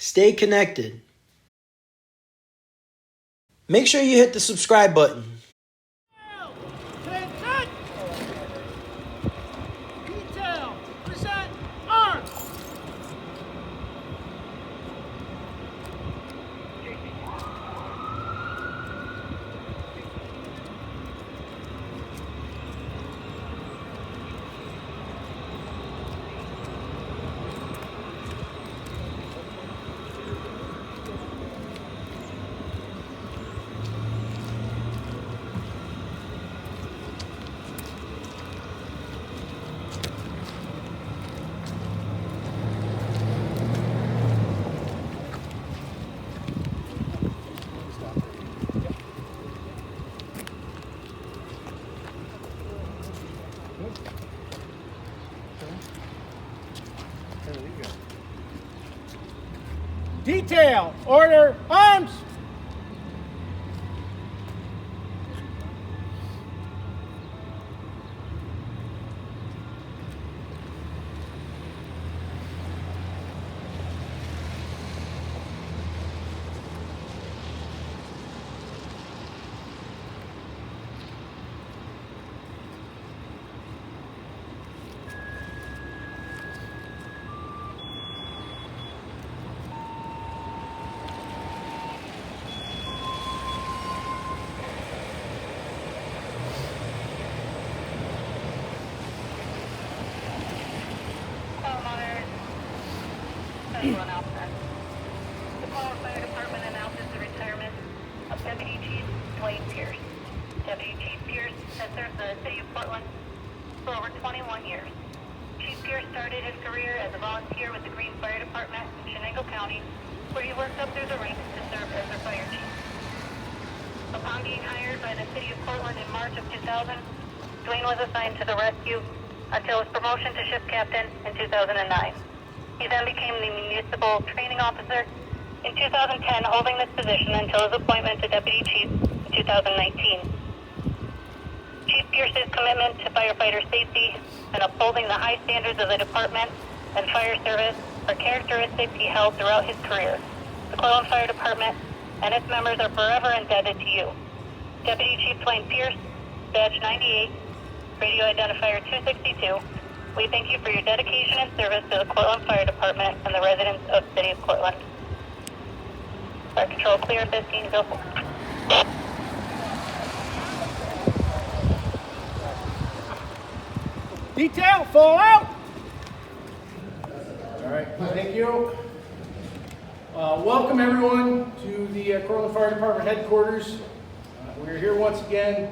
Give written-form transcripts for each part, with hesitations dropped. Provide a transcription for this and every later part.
Stay connected. Make sure you hit the subscribe button. Detail, present, arms. Detail, order, arms. The Cortland Fire Department announces the retirement of Deputy Chief Dwayne Pierce. Deputy Chief Pierce has served the city of Cortland for over 21 years. Chief Pierce started his career as a volunteer with the Green Fire Department in Chenango County, where he worked up through the ranks to serve as their fire chief. Upon being hired by the city of Cortland in March of 2000, Dwayne was assigned to the rescue until his promotion to ship captain in 2009. He then became the municipal training officer in 2010, holding this position until his appointment to deputy chief in 2019. Chief Pierce's commitment to firefighter safety and upholding the high standards of the department and fire service are characteristics he held throughout his career. The Cortland Fire Department and its members are forever indebted to you. Deputy Chief Dwayne Pierce, Badge 98, Radio Identifier 262, we thank you for your dedication and service to the Cortland Fire Department and the residents of the City of Cortland. Fire Control clear, 15, go forward. Detail, fall out. All right, thank you. Welcome everyone to the Cortland Fire Department headquarters. We're here once again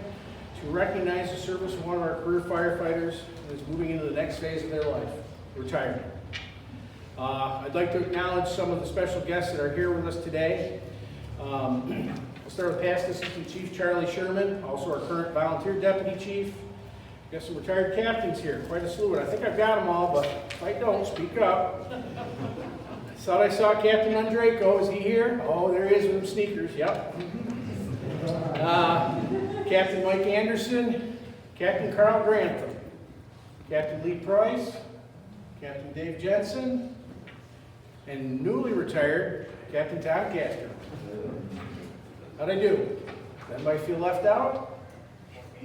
to recognize the service of one of our career firefighters who is moving into the next phase of their life, retirement. I'd like to acknowledge some of the special guests that are here with us today. We'll start with Past Assistant Chief Charlie Sherman, also our current volunteer deputy chief. Got some retired captains here, quite a slew. I think I've got them all, but if I don't, speak up. I thought I saw Captain Andraco. Is he here? Oh, there he is with them sneakers. Yep. Captain Mike Anderson, Captain Carl Grantham, Captain Lee Price, Captain Dave Jensen, and newly retired Captain Tom Castro. How'd I do? Anybody feel left out?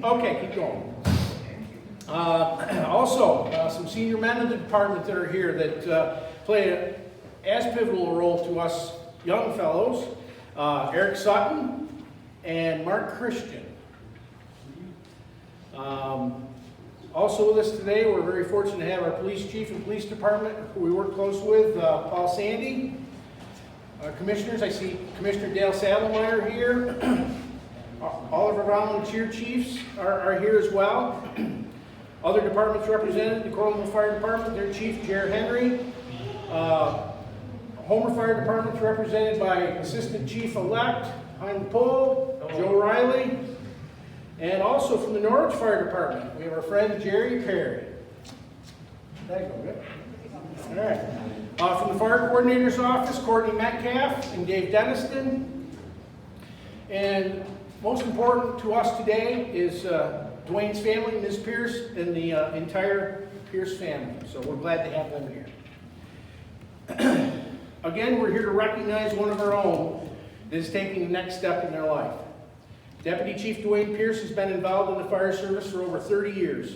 Okay, keep going. Also, some senior men in the department that are here that play as pivotal a role to us young fellows. Eric Sutton and Mark Christian. Also with us today, we're very fortunate to have our police chief and police department, who we work close with, Paul Sandy. Commissioners, I see Commissioner Dale Saddlemeyer here. All of our volunteer chiefs are here as well. Other departments represented, the Cortland Fire Department, their chief, Jared Henry. Homer Fire Department's represented by Assistant Chief-elect Hein Pohl, Joe Riley. And also from the Norwich Fire Department, we have our friend Jerry Perry. That go good? All right. From the Fire Coordinator's Office, Courtney Metcalf and Dave Denniston. And most important to us today is Dwayne's family, Ms. Pierce, and the entire Pierce family. So we're glad to have them here. Again, we're here to recognize one of our own that is taking the next step in their life. Deputy Chief Dwayne Pierce has been involved in the fire service for over 30 years.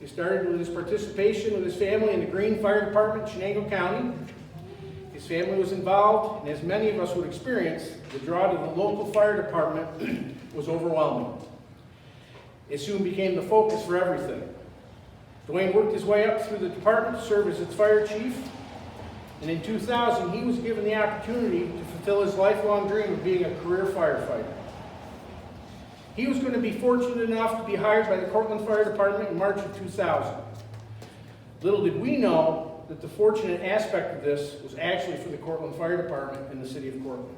He started with his participation with his family in the Green Fire Department in Chenango County. His family was involved, and as many of us would experience, the draw to the local fire department was overwhelming. It soon became the focus for everything. Dwayne worked his way up through the department to serve as its fire chief, and in 2000 he was given the opportunity to fulfill his lifelong dream of being a career firefighter. He was going to be fortunate enough to be hired by the Cortland Fire Department in March of 2000. Little did we know that the fortunate aspect of this was actually for the Cortland Fire Department in the city of Cortland.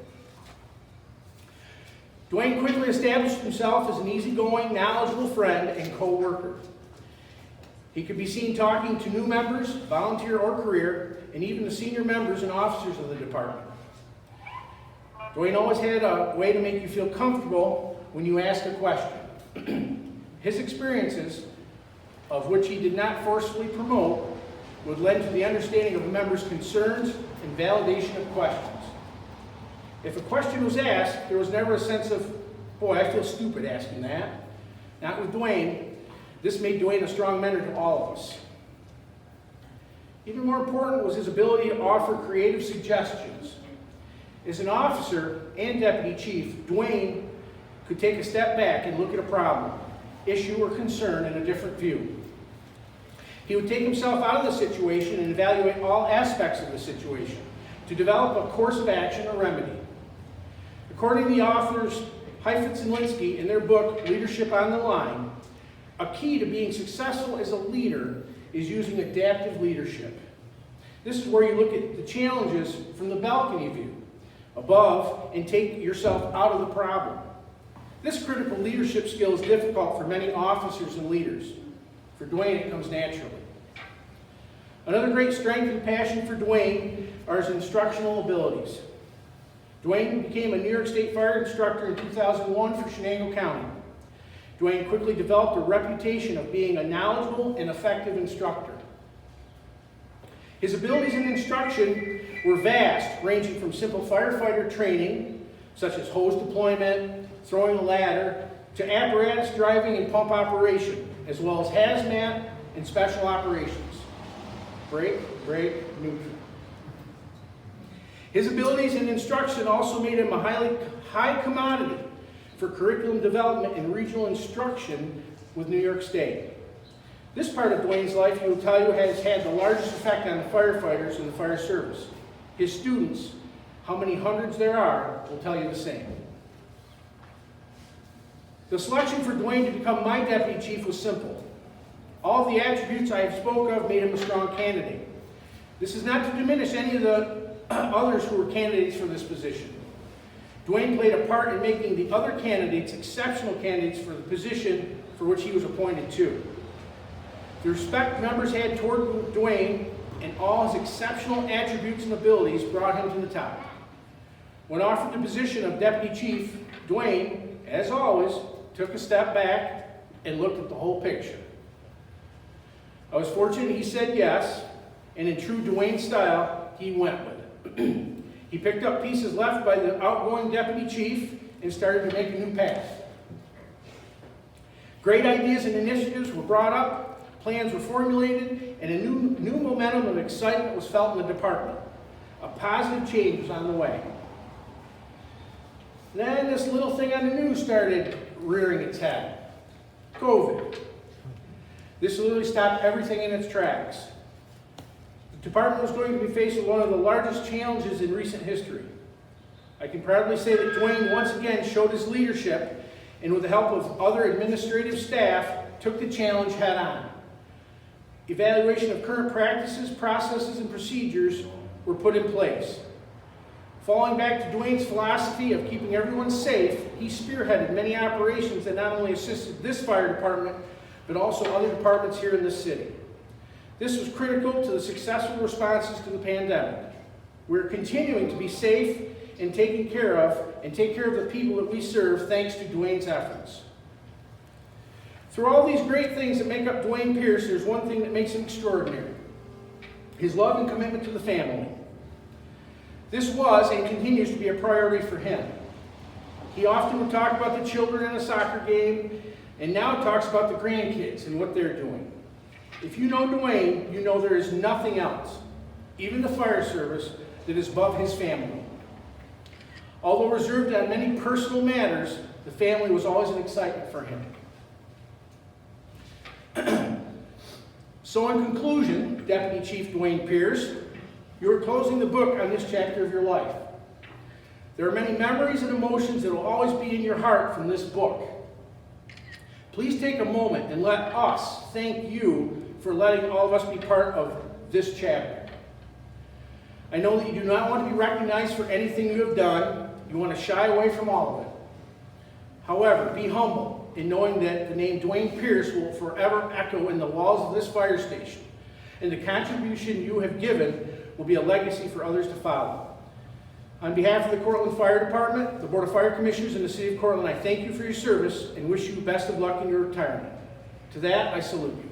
Dwayne quickly established himself as an easygoing, knowledgeable friend and co-worker. He could be seen talking to new members, volunteer or career, and even the senior members and officers of the department. Dwayne always had a way to make you feel comfortable when you asked a question. His experiences, of which he did not forcefully promote, would lend to the understanding of a member's concerns and validation of questions. If a question was asked, there was never a sense of, boy, I feel stupid asking that. Not with Dwayne. This made Dwayne a strong mentor to all of us. Even more important was his ability to offer creative suggestions. As an officer and deputy chief, Dwayne could take a step back and look at a problem, issue, or concern in a different view. He would take himself out of the situation and evaluate all aspects of the situation to develop a course of action or remedy. According to the authors Heifetz and Linsky in their book, Leadership on the Line, a key to being successful as a leader is using adaptive leadership. This is where you look at the challenges from the balcony view, above, and take yourself out of the problem. This critical leadership skill is difficult for many officers and leaders. For Dwayne, it comes naturally. Another great strength and passion for Dwayne are his instructional abilities. Dwayne became a New York State fire instructor in 2001 for Chenango County. Dwayne quickly developed a reputation of being a knowledgeable and effective instructor. His abilities in instruction were vast, ranging from simple firefighter training, such as hose deployment, throwing a ladder, to apparatus driving and pump operation, as well as hazmat and special operations. Break, neutral. His abilities in instruction also made him a high commodity for curriculum development and regional instruction with New York State. This part of Dwayne's life, he will tell you, has had the largest effect on the firefighters and the fire service. His students, how many hundreds there are, will tell you the same. The selection for Dwayne to become my deputy chief was simple. All the attributes I have spoke of made him a strong candidate. This is not to diminish any of the others who were candidates for this position. Dwayne played a part in making the other candidates exceptional candidates for the position for which he was appointed to. The respect members had toward Dwayne and all his exceptional attributes and abilities brought him to the top. When offered the position of deputy chief, Dwayne, as always, took a step back and looked at the whole picture. I was fortunate he said yes, and in true Dwayne style, he went with it. He picked up pieces left by the outgoing deputy chief and started to make a new path. Great ideas and initiatives were brought up, plans were formulated, and a new momentum of excitement was felt in the department. A positive change was on the way. Then this little thing on the news started rearing its head. COVID. This literally stopped everything in its tracks. The department was going to be faced with one of the largest challenges in recent history. I can proudly say that Dwayne once again showed his leadership and with the help of other administrative staff, took the challenge head on. Evaluation of current practices, processes, and procedures were put in place. Falling back to Dwayne's philosophy of keeping everyone safe, he spearheaded many operations that not only assisted this fire department, but also other departments here in this city. This was critical to the successful responses to the pandemic. We're continuing to be safe and taken care of, and take care of the people that we serve thanks to Dwayne's efforts. Through all these great things that make up Dwayne Pierce, there's one thing that makes him extraordinary: his love and commitment to the family. This was and continues to be a priority for him. He often would talk about the children in a soccer game, and now talks about the grandkids and what they're doing. If you know Dwayne, you know there is nothing else, even the fire service, that is above his family. Although reserved on many personal matters, the family was always an excitement for him. So in conclusion, Deputy Chief Dwayne Pierce, you are closing the book on this chapter of your life. There are many memories and emotions that will always be in your heart from this book. Please take a moment and let us thank you for letting all of us be part of this chapter. I know that you do not want to be recognized for anything you have done. You want to shy away from all of it. However, be humble in knowing that the name Dwayne Pierce will forever echo in the walls of this fire station, and the contribution you have given will be a legacy for others to follow. On behalf of the Cortland Fire Department, the Board of Fire Commissioners, and the City of Cortland, I thank you for your service and wish you best of luck in your retirement. To that, I salute you.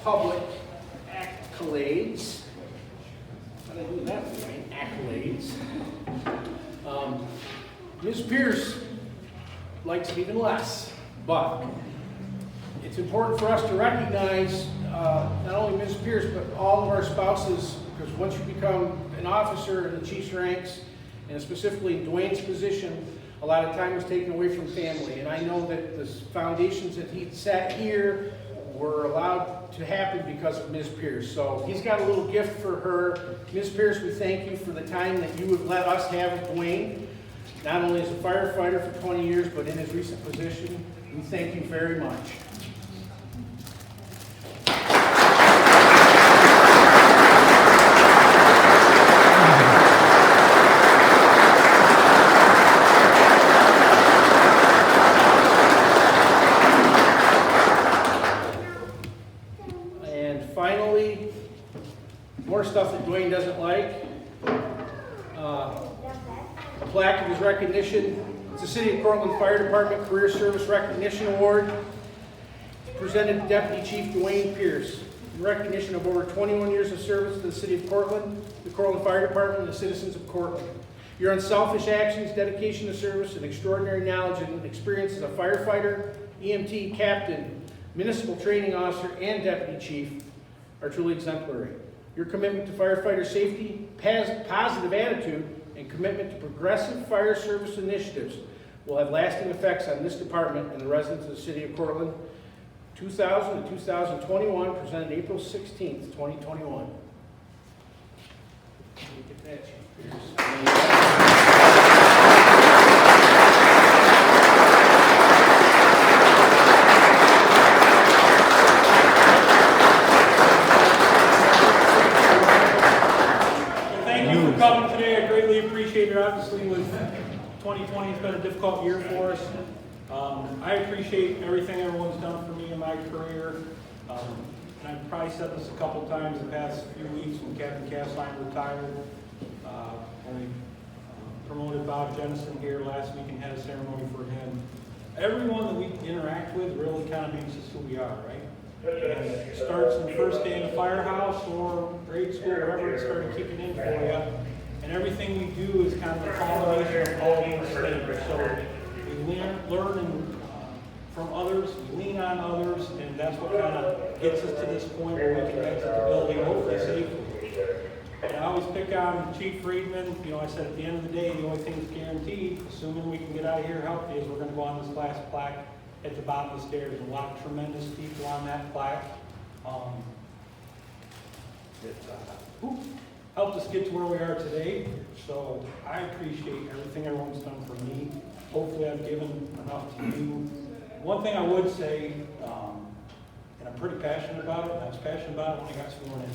Public accolades. How do I do that? Accolades. Ms. Pierce likes it even less, but it's important for us to recognize not only Ms. Pierce, but all of our spouses, because once you become an officer in the chief's ranks, and specifically in Dwayne's position, a lot of time is taken away from family. And I know that the foundations that he set here were allowed to happen because of Ms. Pierce. So he's got a little gift for her. Ms. Pierce, we thank you for the time that you have let us have with Dwayne, not only as a firefighter for 20 years, but in his recent position. We thank you very much. Finally, more stuff that Dwayne doesn't like. A plaque of his recognition. It's the City of Cortland Fire Department Career Service Recognition Award, presented to Deputy Chief Dwayne Pierce, in recognition of over 21 years of service to the City of Cortland, the Cortland Fire Department, and the citizens of Cortland. Your unselfish actions, dedication to service, and extraordinary knowledge and experience as a firefighter, EMT, captain, municipal training officer, and deputy chief are truly exemplary. Your commitment to firefighter safety, positive attitude, and commitment to progressive fire service initiatives will have lasting effects on this department and the residents of the City of Cortland. 2000 to 2021, presented April 16th, 2021. Get that, Chief Pierce. Coming today, I greatly appreciate it. Obviously, with 2020, it's been a difficult year for us. I appreciate everything everyone's done for me in my career. And I've probably said this a couple times in the past few weeks when Captain Castline retired. And we promoted Bob Jennison here last week and had a ceremony for him. Everyone that we interact with really kind of makes us who we are, right? And it starts in the first day in the firehouse or grade school, wherever it started kicking in for you. And everything we do is kind of a combination of all these things. So we learn from others, we lean on others, and that's what kind of gets us to this point where we can exit the building hopefully safely. And I always pick on Chief Friedman. You know, I said at the end of the day, the only thing that's guaranteed, assuming we can get out of here healthy, is we're going to go on this last plaque at the bottom of the stairs. There's a lot of tremendous people on that plaque. Helped us get to where we are today. So I appreciate everything everyone's done for me. Hopefully I've given enough to you. One thing I would say, and I'm pretty passionate about it, and I was passionate about it when I got sworn in.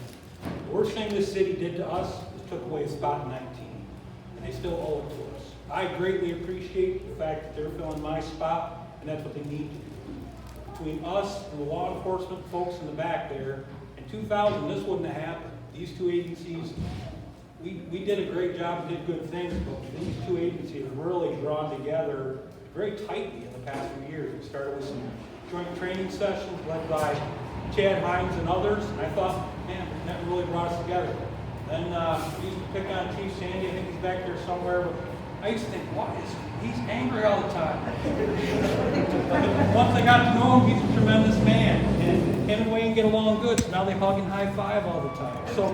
The worst thing this city did to us is took away a spot in 19, and they still owe it to us. I greatly appreciate the fact that they're filling my spot, and that's what they need to do. Between us and the law enforcement folks in the back there, in 2000, this wouldn't have happened. These two agencies, we did a great job and did good things, but these two agencies have really drawn together very tightly in the past few years. We started with some joint training sessions led by Chad Hines and others, and I thought, man, that really brought us together. Then we used to pick on Chief Sandy, I think he's back there somewhere, but I used to think, why is he's angry all the time? Once I got to know him, he's a tremendous man, and him and Dwayne get along good, so now they hug and high five all the time. So,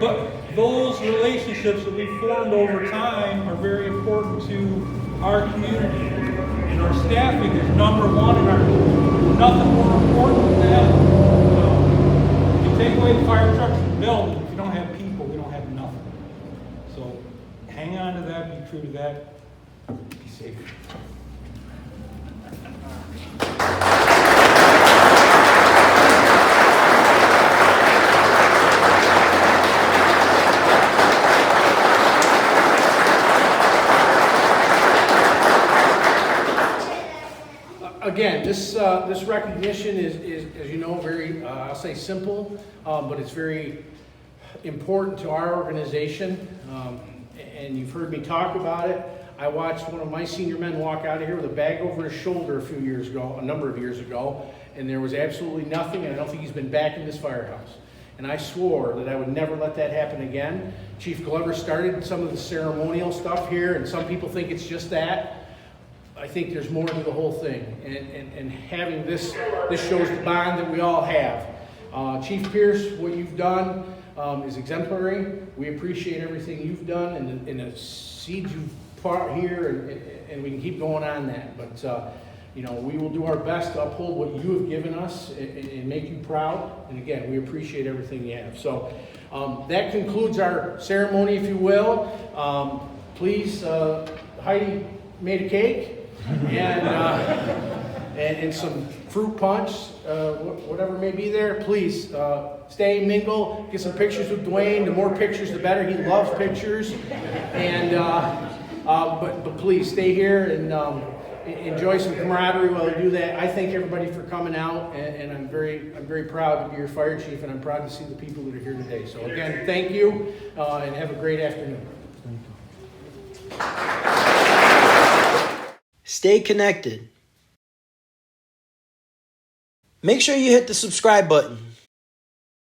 but those relationships that we've formed over time are very important to our community. And our staffing is number one in our community. Nothing more important than that. You take away the fire trucks and the building, if you don't have people, we don't have nothing. So hang on to that, be true to that, be safe. Again, this recognition is, as you know, very, I'll say simple, but it's very important to our organization. And you've heard me talk about it. I watched one of my senior men walk out of here with a bag over his shoulder a number of years ago, and there was absolutely nothing, and I don't think he's been back in this firehouse. And I swore that I would never let that happen again. Chief Glover started some of the ceremonial stuff here, and some people think it's just that. I think there's more to the whole thing, and having this shows the bond that we all have. Chief Pierce, what you've done is exemplary. We appreciate everything you've done and the seeds you've put here, and we can keep going on that. But you know, we will do our best to uphold what you have given us and make you proud. And again, we appreciate everything you have. So that concludes our ceremony, if you will. Please, Heidi made a cake. And some fruit punch, whatever may be there. Please stay, mingle, get some pictures with Dwayne. The more pictures, the better. He loves pictures. And but please stay here and enjoy some camaraderie while you do that. I thank everybody for coming out, and I'm very proud to be your fire chief, and I'm proud to see the people that are here today. So again, thank you, and have a great afternoon. Stay connected. Make sure you hit the subscribe button.